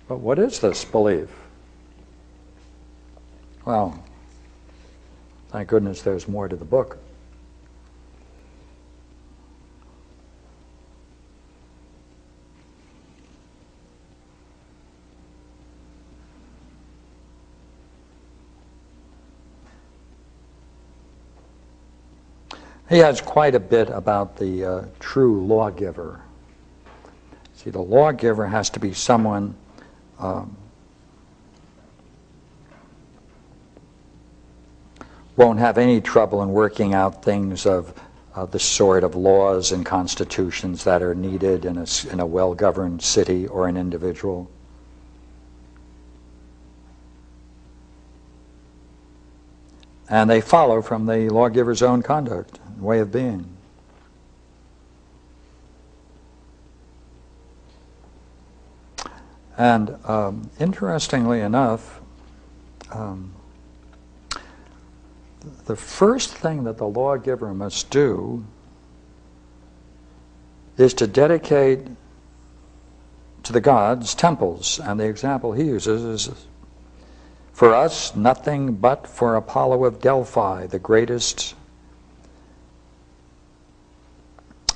But what is this belief? Well, thank goodness there's more to the book. He has quite a bit about the true lawgiver. See, the lawgiver has to be someone won't have any trouble in working out things of the sort of laws and constitutions that are needed in a well-governed city or an individual. And they follow from the lawgiver's own conduct and way of being. And interestingly enough, the first thing that the lawgiver must do is to dedicate to the gods temples. And the example he uses is, for us, nothing but for Apollo of Delphi, the greatest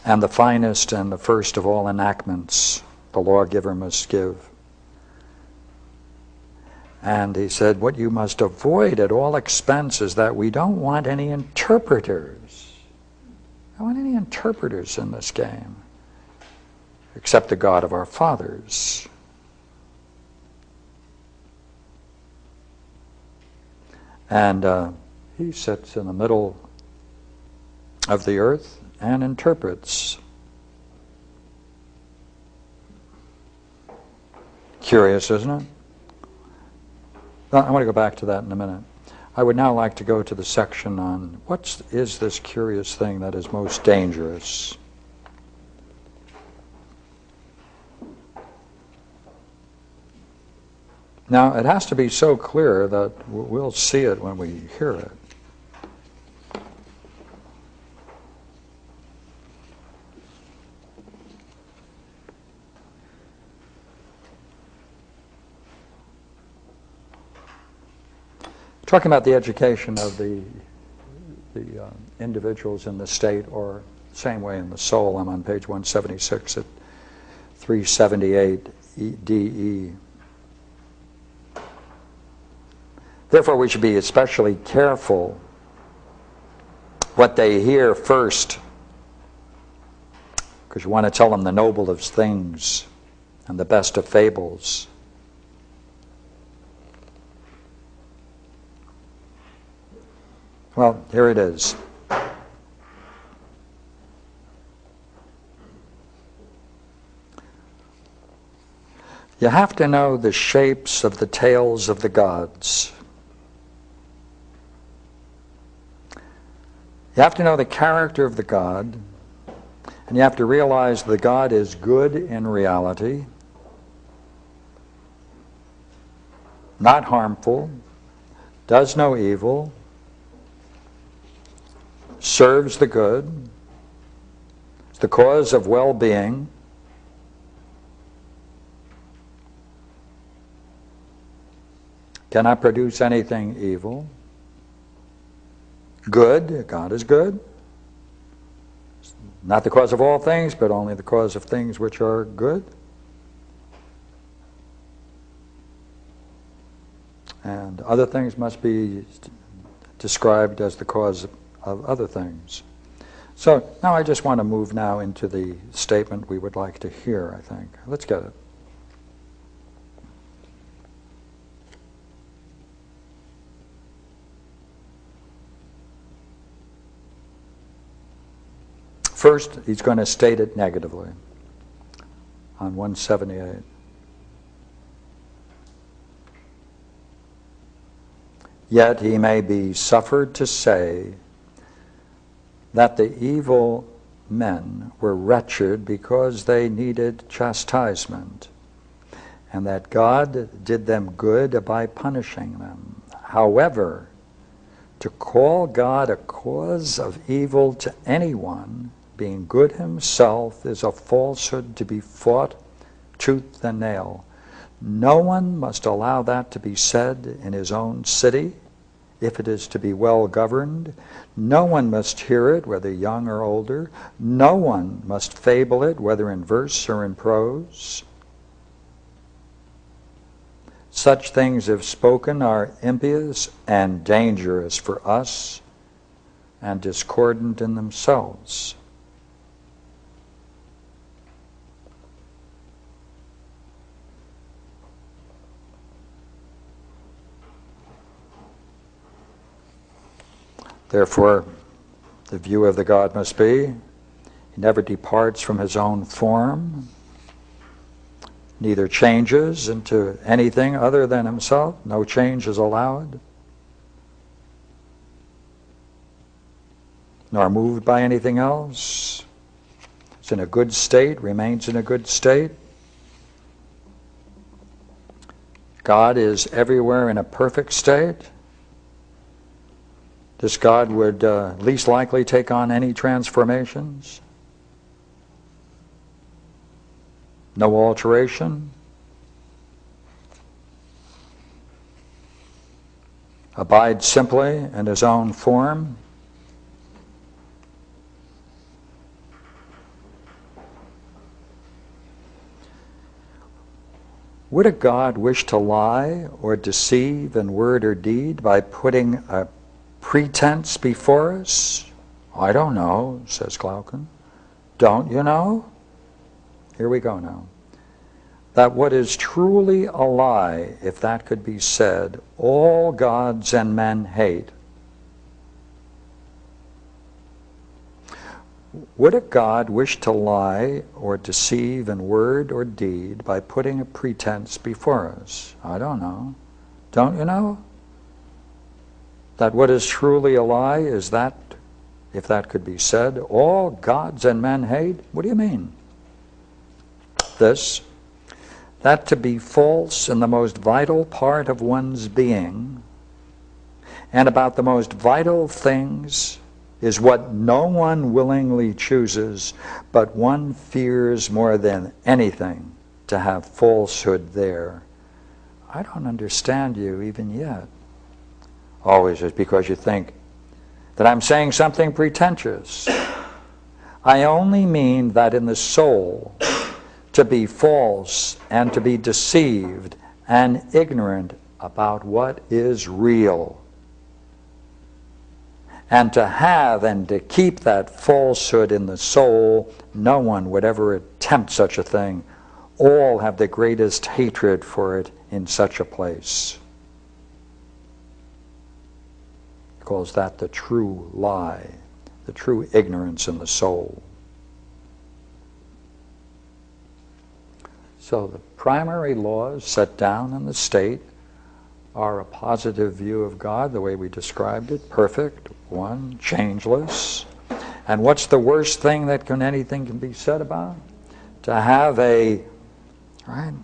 and the finest and the first of all enactments the lawgiver must give. And he said, what you must avoid at all expense is that we don't want any interpreters. I don't want any interpreters in this game, except the God of our fathers. And he sits in the middle of the earth and interprets. Curious, isn't it? I want to go back to that in a minute. I would now like to go to the section on what is this curious thing that is most dangerous. Now, it has to be so clear that we'll see it when we hear it. Talking about the education of the individuals in the state, or the same way in the soul. I'm on page 176 at 378 DE. Therefore, we should be especially careful what they hear first, because you want to tell them the noble of things and the best of fables. Well, here it is. You have to know the shapes of the tails of the gods. You have to know the character of the god, and you have to realize the god is good in reality, not harmful, does no evil, serves the good, is the cause of well-being, cannot produce anything evil, good, God is good, not the cause of all things, but only the cause of things which are good. And other things must be described as the cause of other things. So now I just want to move now into the statement we would like to hear, I think. Let's get it. First, he's going to state it negatively on 178. Yet he may be suffered to say that the evil men were wretched because they needed chastisement, and that God did them good by punishing them. However, to call God a cause of evil to anyone, being good himself, is a falsehood to be fought tooth and nail. No one must allow that to be said in his own city, if it is to be well governed. No one must hear it, whether young or older. No one must fable it, whether in verse or in prose. Such things, if spoken, are impious and dangerous for us, and discordant in themselves. Therefore, the view of the God must be, he never departs from his own form, neither changes into anything other than himself. No change is allowed, nor moved by anything else. It's in a good state, remains in a good state. God is everywhere in a perfect state. This God would least likely take on any transformations. No alteration. Abides simply in his own form. Would a God wish to lie or deceive in word or deed by putting a pretense before us? I don't know, says Glaucon. Don't you know? Here we go now. That what is truly a lie, if that could be said, all gods and men hate. Would a God wish to lie or deceive in word or deed by putting a pretense before us? I don't know. Don't you know? That what is truly a lie is that, if that could be said, all gods and men hate? What do you mean? This, that to be false in the most vital part of one's being, and about the most vital things, is what no one willingly chooses, but one fears more than anything to have falsehood there. I don't understand you even yet. Always is because you think that I'm saying something pretentious. I only mean that in the soul, to be false and to be deceived and ignorant about what is real, and to have and to keep that falsehood in the soul, no one would ever attempt such a thing. All have the greatest hatred for it in such a place. He calls that the true lie, the true ignorance in the soul. So the primary laws set down in the state are a positive view of God, the way we described it, perfect, one, changeless. And what's the worst thing that anything can be said about? To have a, right?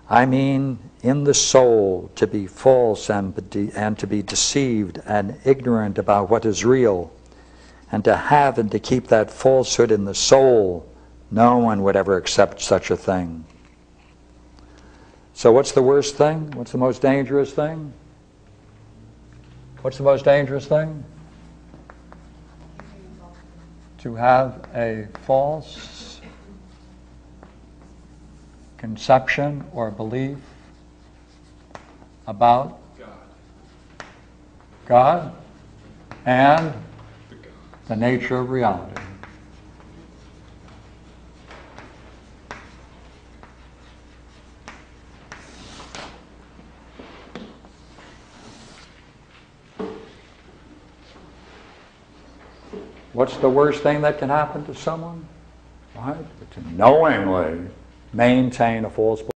I mean, in the soul, to be false and to be deceived and ignorant about what is real, and to have and to keep that falsehood in the soul, no one would ever accept such a thing. So what's the worst thing? What's the most dangerous thing? What's the most dangerous thing? To have a false conception or belief about God and the nature of reality. What's the worst thing that can happen to someone? Right? To knowingly maintain a false belief.